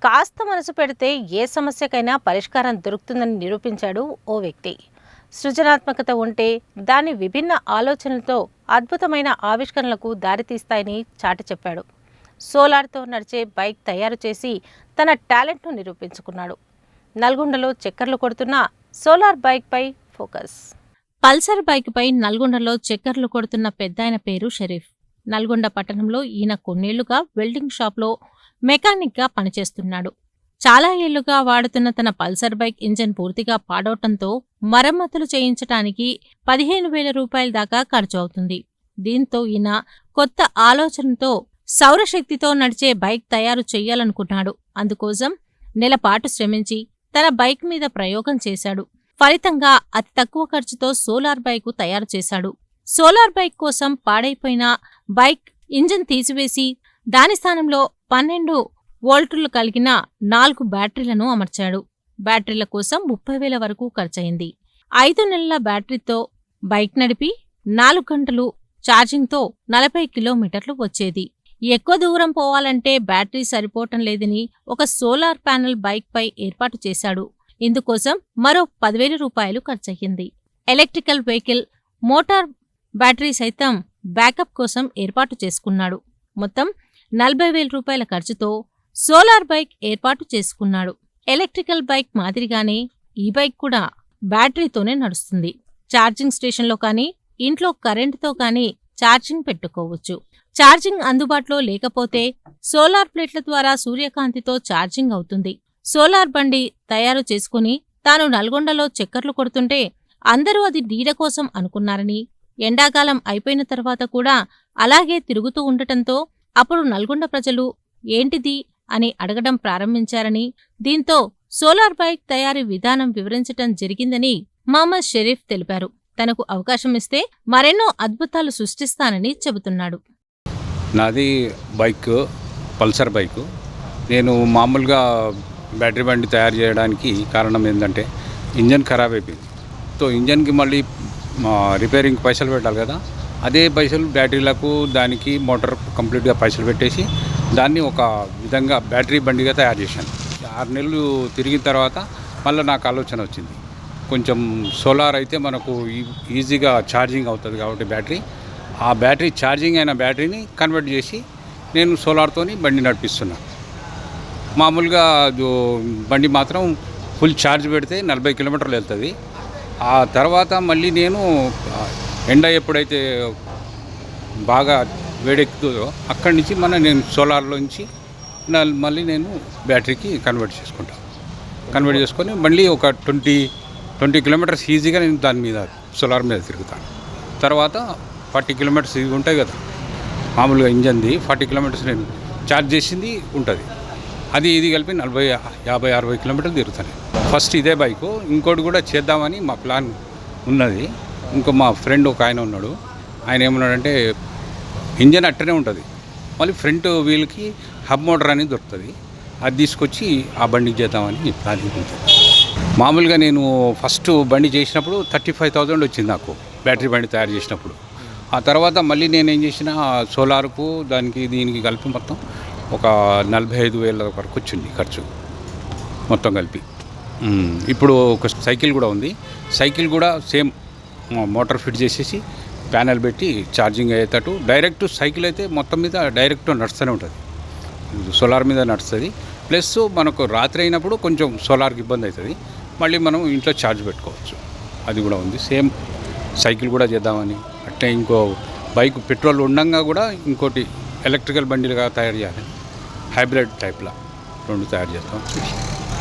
కాస్త మనసు పెడితే ఏ సమస్యకైనా పరిష్కారం దొరుకుతుందని నిరూపించాడు ఓ వ్యక్తి. సృజనాత్మకత ఉంటే దాని విభిన్న ఆలోచనలతో అద్భుతమైన ఆవిష్కరణలకు దారితీస్తాయని చాటి చెప్పాడు. సోలార్తో నడిచే బైక్ తయారు చేసి తన టాలెంట్ను నిరూపించుకున్నాడు. నల్గొండలో చక్కర్లు కొడుతున్న సోలార్ బైక్పై ఫోకస్. పల్సర్ బైక్పై నల్గొండలో చక్కర్లు కొడుతున్న పెద్దాయన పేరు షరీఫ్. నల్గొండ పట్టణంలో ఈయన కొన్నేళ్లుగా వెల్డింగ్ షాప్లో మెకానిక్గా పనిచేస్తున్నాడు. చాలా ఏళ్లుగా వాడుతున్న తన పల్సర్ బైక్ ఇంజన్ పూర్తిగా పాడవటంతో మరమ్మతులు చేయించటానికి 15,000 రూపాయల దాకా ఖర్చు అవుతుంది. దీంతో ఈయన కొత్త ఆలోచనతో సౌరశక్తితో నడిచే బైక్ తయారు చెయ్యాలనుకున్నాడు. అందుకోసం నెలపాటు శ్రమించి తన బైక్ మీద ప్రయోగం చేశాడు. ఫలితంగా అతి తక్కువ ఖర్చుతో సోలార్ బైకు తయారు చేశాడు. సోలార్ బైక్ కోసం పాడైపోయిన బైక్ ఇంజన్ తీసివేసి దాని స్థానంలో 12 వోల్టులు కలిగిన 4 బ్యాటరీలను అమర్చాడు. బ్యాటరీల కోసం 30,000 వరకు ఖర్చయింది. 5 నెలల బ్యాటరీతో బైక్ నడిపి 4 గంటలు ఛార్జింగ్తో 40 కిలోమీటర్లు వచ్చేది. ఎక్కువ దూరం పోవాలంటే బ్యాటరీ సరిపోవటం లేదని ఒక సోలార్ ప్యానెల్ బైక్పై ఏర్పాటు చేశాడు. ఇందుకోసం మరో 10,000 రూపాయలు ఖర్చయింది. ఎలక్ట్రికల్ వెహికల్, మోటార్ బ్యాటరీ సైతం బ్యాకప్ కోసం ఏర్పాటు చేసుకున్నాడు. మొత్తం 40,000 రూపాయల ఖర్చుతో సోలార్ బైక్ ఏర్పాటు చేసుకున్నాడు. ఎలక్ట్రికల్ బైక్ మాదిరిగానే ఈ బైక్ కూడా బ్యాటరీతోనే నడుస్తుంది. ఛార్జింగ్ స్టేషన్లో కానీ ఇంట్లో కరెంటుతో కానీ ఛార్జింగ్ పెట్టుకోవచ్చు. ఛార్జింగ్ అందుబాటులో లేకపోతే సోలార్ ప్లేట్ల ద్వారా సూర్యకాంతితో ఛార్జింగ్ అవుతుంది. సోలార్ బండి తయారు చేసుకుని తాను నల్గొండలో చక్కర్లు కొడుతుంటే అందరూ అది నీడ కోసం అనుకున్నారని, ఎండాకాలం అయిపోయిన తర్వాత కూడా అలాగే తిరుగుతూ ఉండటంతో అప్పుడు నల్గొండ ప్రజలు ఏంటిది అని అడగడం ప్రారంభించారని, దీంతో సోలార్ బైక్ తయారీ విధానం వివరించటం జరిగిందని మహమ్మద్ షరీఫ్ తెలిపారు. తనకు అవకాశం ఇస్తే మరెన్నో అద్భుతాలు సృష్టిస్తానని చెబుతున్నాడు. నాది బైక్ పల్సర్ బైకు. నేను మామూలుగా బ్యాటరీ బండి తయారు చేయడానికి కారణం ఏంటంటే ఇంజన్ ఖరాబ్ అయిపోయింది. సో ఇంజన్కి మళ్ళీ రిపేరింగ్ పైసలు పెట్టాలి కదా, అదే పైసలు బ్యాటరీలకు దానికి మోటార్ కంప్లీట్గా పైసలు పెట్టేసి దాన్ని ఒక విధంగా బ్యాటరీ బండిగా తయారు చేశాను. 6 నెలలు తిరిగిన తర్వాత మళ్ళీ నాకు ఆలోచన వచ్చింది, కొంచెం సోలార్ అయితే మనకు ఈజీగా ఛార్జింగ్ అవుతుంది కాబట్టి ఆ బ్యాటరీ ఛార్జింగ్ అయిన బ్యాటరీని కన్వర్ట్ చేసి నేను సోలార్తోని బండి నడిపిస్తున్నాను. మామూలుగా బండి మాత్రం ఫుల్ ఛార్జ్ పెడితే 40 కిలోమీటర్లు వెళ్తుంది. ఆ తర్వాత మళ్ళీ నేను ఎండ ఎప్పుడైతే బాగా వేడెక్కుతుందో అక్కడి నుంచి నేను సోలార్లోంచి మళ్ళీ నేను బ్యాటరీకి కన్వర్ట్ చేసుకొని మళ్ళీ ఒక 20 కిలోమీటర్స్ ఈజీగా నేను దాని మీద సోలార్ మీద తిరుగుతాను. తర్వాత 40 కిలోమీటర్స్ ఇది ఉంటాయి కదా, మామూలుగా ఇంజన్ది 40 కిలోమీటర్స్ నేను ఛార్జ్ చేసింది ఉంటుంది. అది ఇది కలిపి 40, 50, 60 కిలోమీటర్లు తిరుగుతాను. ఫస్ట్ ఇదే బైకు, ఇంకోటి కూడా చేద్దామని మా ప్లాన్ ఉన్నది. ఇంకో మా ఫ్రెండ్ ఒక ఆయన ఉన్నాడు, ఆయన ఏమన్నాడంటే ఇంజన్ అట్టనే ఉంటుంది, మళ్ళీ ఫ్రంట్ వీల్కి హబ్ మోటార్ అనేది దొరుకుతుంది, అది తీసుకొచ్చి ఆ బండికి చేద్దామని ప్లానింగ్ ఉంటుంది. మామూలుగా నేను ఫస్ట్ బండి చేసినప్పుడు 35,000 వచ్చింది నాకు బ్యాటరీ బండి తయారు చేసినప్పుడు. ఆ తర్వాత మళ్ళీ నేను ఏం చేసిన సోలార్కు దీనికి కలిపి మొత్తం ఒక 45,000 వరకు వచ్చింది ఖర్చు మొత్తం కలిపి. ఇప్పుడు ఒక సైకిల్ కూడా ఉంది, సైకిల్ కూడా సేమ్ మోటార్ ఫిట్ చేసేసి ప్యానెల్ పెట్టి ఛార్జింగ్ అయ్యేటట్టు డైరెక్ట్ సైకిల్ అయితే మొత్తం మీద డైరెక్ట్ నడుస్తూనే ఉంటుంది, సోలార్ మీద నడుస్తుంది. ప్లస్ మనకు రాత్రి అయినప్పుడు కొంచెం సోలార్కి ఇబ్బంది అవుతుంది, మళ్ళీ మనం ఇంట్లో ఛార్జ్ పెట్టుకోవచ్చు. అది కూడా ఉంది. సేమ్ సైకిల్ కూడా చేద్దామని, అట్లే ఇంకో బైక్ పెట్రోల్ ఉండగా కూడా ఇంకోటి ఎలక్ట్రికల్ బండిలుగా తయారు చేయాలి, హైబ్రిడ్ టైప్లా 2 తయారు చేస్తాం.